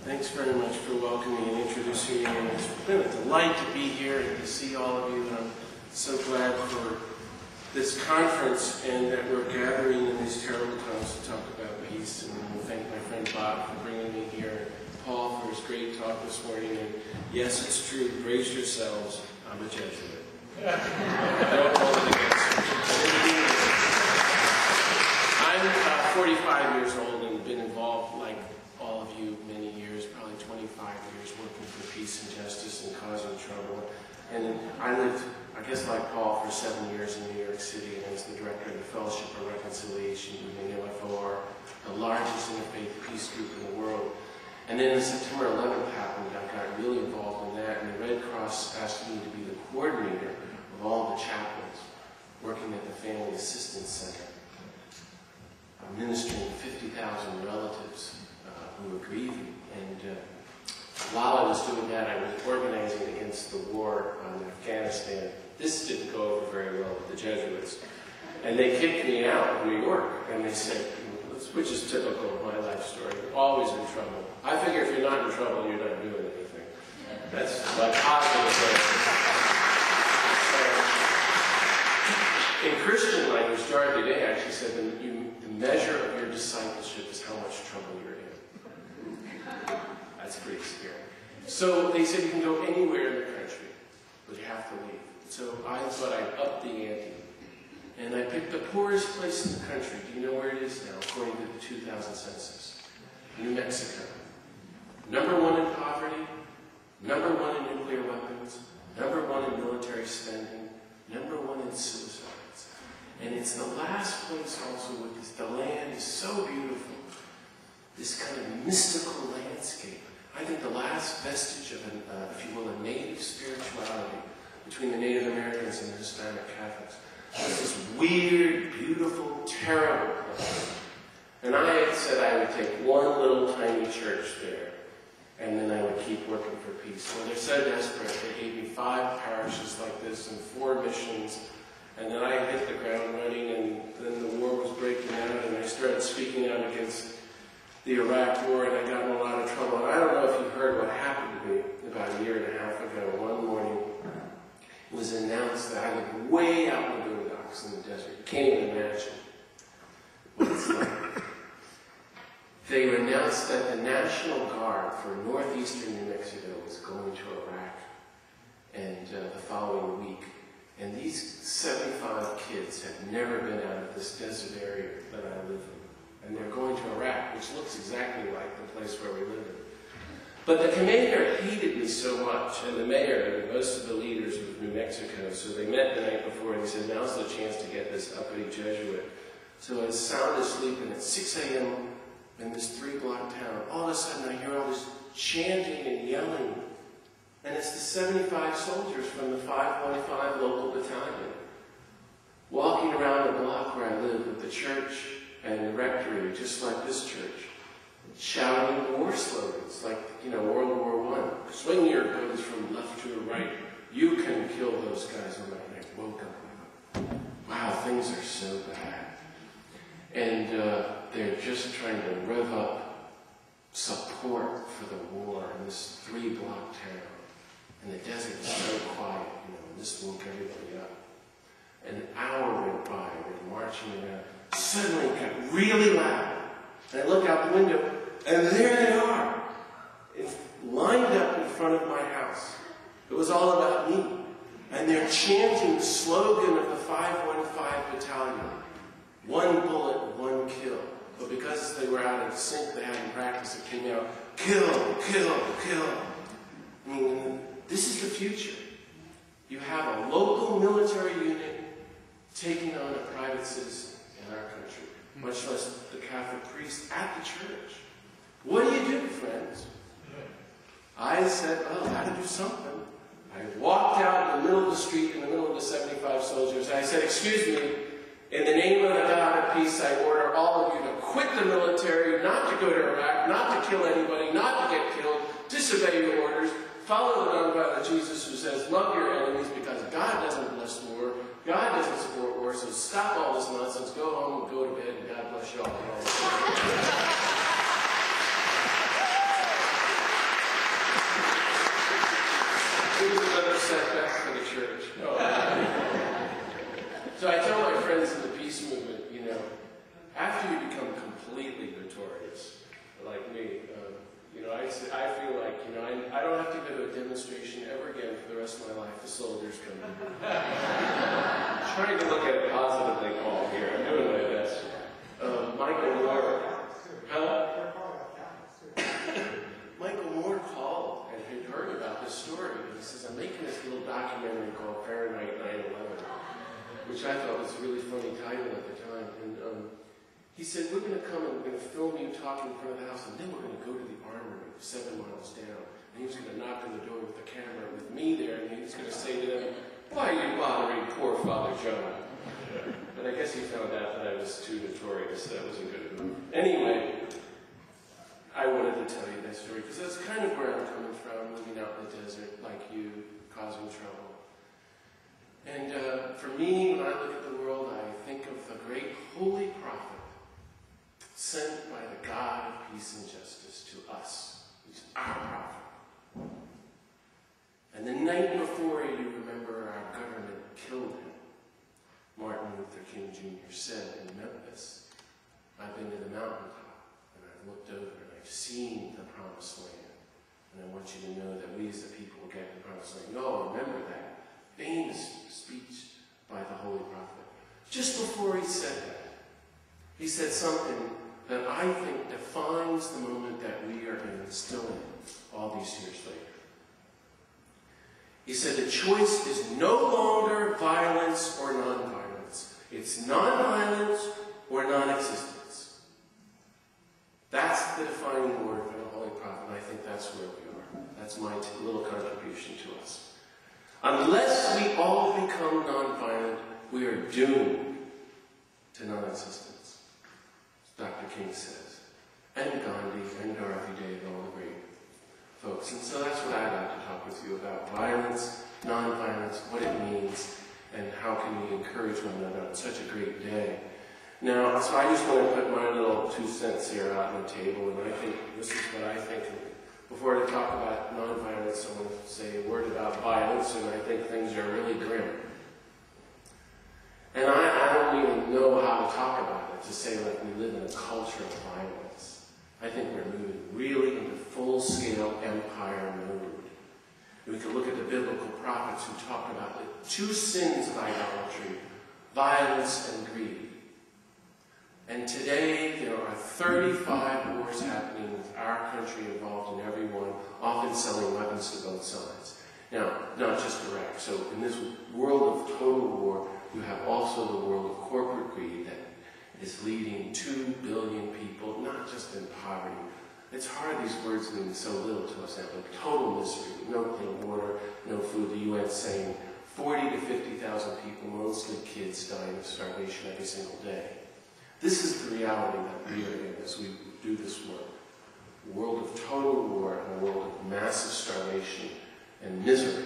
Thanks very much for welcoming and introducing me. It's been a delight to be here and to see all of you. And I'm so glad for this conference and that we're gathering in these terrible times to talk about peace. And I thank my friend Bob for bringing me here, and Paul for his great talk this morning. And yes, it's true. Brace yourselves. I'm a Jesuit. I don't hold it against you. I'm 45 years old and been involved, like all of you, many years, probably 25 years, working for peace and justice and causing trouble. And I lived, I guess like Paul, for 7 years in New York City, and I was the director of the Fellowship of Reconciliation, the LEPOCO, the largest interfaith peace group in the world. And then when September 11th happened, I got really involved in that, and the Red Cross asked me to be the coordinator of all the chaplains working at the Family Assistance Center, ministering to 50,000 relatives who were grieving. And while I was doing that, I was organizing against the war in Afghanistan. This didn't go over very well with the Jesuits. And they kicked me out of New York, and they said, which is typical of my life story, you're always in trouble. I figure if you're not in trouble, you're not doing anything. That's my positive way. In Christian language, Dorothy Day actually said that the measure of your discipleship is how much trouble you're in. That's pretty scary. So they said you can go anywhere in the country, but you have to leave. So I thought I'd up the ante. And I picked the poorest place in the country. Do you know where it is now, according to the 2000 census? New Mexico. #1 in poverty, #1 in nuclear weapons, #1 in military spending, #1 in suicides. And it's the last place also with this, the land is so beautiful, this kind of mystical landscape. I think the last vestige of, if you will, a native spirituality between the Native Americans and the Hispanic Catholics. It's this weird, beautiful, terrible place. And I had said I would take one little tiny church there, and then I would keep working for peace. Well, they're so desperate, they gave me 5 parishes like this and 4 missions. And then I hit the ground running, and then the war was breaking out, and I started speaking out against the Iraq war, and I got in a lot of trouble. And I don't know if you heard what happened to me about a year and a half ago. One morning, it was announced that I lived way out in the boondocks in the desert. You can't even imagine what it's like. They announced that the National Guard for northeastern New Mexico was going to Iraq and the following week. And these 75 kids had never been out of this desert area that I live in. And they're going to Iraq, which looks exactly like the place where we live in. But the commander hated me so much, and the mayor and most of the leaders of New Mexico, so they met the night before and he said, now's the chance to get this uppity Jesuit. So I was sound asleep, and at 6 a.m. in this 3-block town, all of a sudden I hear all this chanting and yelling. And it's the 75 soldiers from the 515 local battalion walking around the block where I live with the church and the rectory, just like this church, shouting war slogans like, World War I. Swing your guns from left to right. You can kill those guys. And I woke up. Wow, things are so bad. And they're just trying to rev up support for the war in this 3-block town. And the desert is so quiet, and this woke everybody up. An hour went by, and we're marching around. Suddenly it got really loud. And I looked out the window, and there they are, lined up in front of my house. It was all about me. And they're chanting the slogan of the 515 battalion. 1 bullet, 1 kill. But because they were out of sync, they hadn't practiced, it came out, kill, kill, kill. I mean, this is the future. You have a local military unit taking on a private citizen in our country, much less the Catholic priest at the church. What do you do, friends? I said, I got to do something. I walked out in the middle of the street, in the middle of the 75 soldiers, and I said, excuse me, in the name of the God of peace, I order all of you to quit the military, not to go to Iraq, not to kill anybody, not to get killed, disobey your orders, follow the nonviolent Jesus who says, love your enemies, because God doesn't bless war, God doesn't support war, so stop all this nonsense, go home and go to bed, and God bless you all. another setback for the church. No. So I tell my friends in the peace movement, you know, after you become completely notorious, like me, you know, I feel like, you know, I don't have to go to a demonstration ever again for the rest of my life. The soldiers come in. Trying to look at it positively, Paul, here. I'm doing my best. Michael Moore. Michael Moore called and had heard about this story. He says, I'm making this little documentary called Fahrenheit 9/11, which I thought was a really funny title at the time. And he said, we're going to come and we're going to film you talking in front of the house, and then we're going to go to the armory 7 miles down. And he was going to knock on the door with the camera with me there, and he was going to say to them, why are you bothering poor Father John? But I guess he found out that I was too notorious. That wasn't good enough. Anyway, I wanted to tell you that story because that's kind of where I'm coming from, moving out in the desert like you, causing trouble. And for me, when I look at the world, I think of the great holy prophet sent by the God of peace and justice to us. He's our prophet. And the night before, you remember, our government killed him. Martin Luther King Jr. said in Memphis, I've been to the mountaintop, and I've looked over, and I've seen the promised land. And I want you to know that we as the people will get the promised land. You all remember that famous speech by the holy prophet. Just before he said that, he said something that I think defines the moment that we are in, still in, all these years later. He said the choice is no longer violence or non-violence. It's non-violence or non-existence. That's the defining word for the Holy Prophet, and I think that's where we are. That's my little contribution to us. Unless we all become non-violent, we are doomed to non-existence. Dr. King says, and Gandhi, and Dorothy Day, and all the great folks. And so that's what I'd like to talk with you about. Violence, non-violence, what it means, and how can we encourage one another on such a great day. Now, so I just want to put my little 2 cents here out on the table, and I think this is what I think. Before I talk about non-violence, I want to say a word about violence, and I think things are really grim. And I don't even know how to talk about it, to say like we live in a culture of violence. I think we're moving really into full-scale empire mode. We can look at the biblical prophets who talk about the 2 sins of idolatry, violence and greed. And today there are 35 wars happening with our country involved in every one, often selling weapons to both sides. Now, not just Iraq. So in this world of total war, you have also the world of corporate greed that is leading 2 billion people, not just in poverty. It's hard, these words mean so little to us now, but total misery, no clean water, no food. The UN saying 40 to 50,000 people, mostly kids, dying of starvation every single day. This is the reality that we are in as we do this work. A world of total war and a world of massive starvation and misery.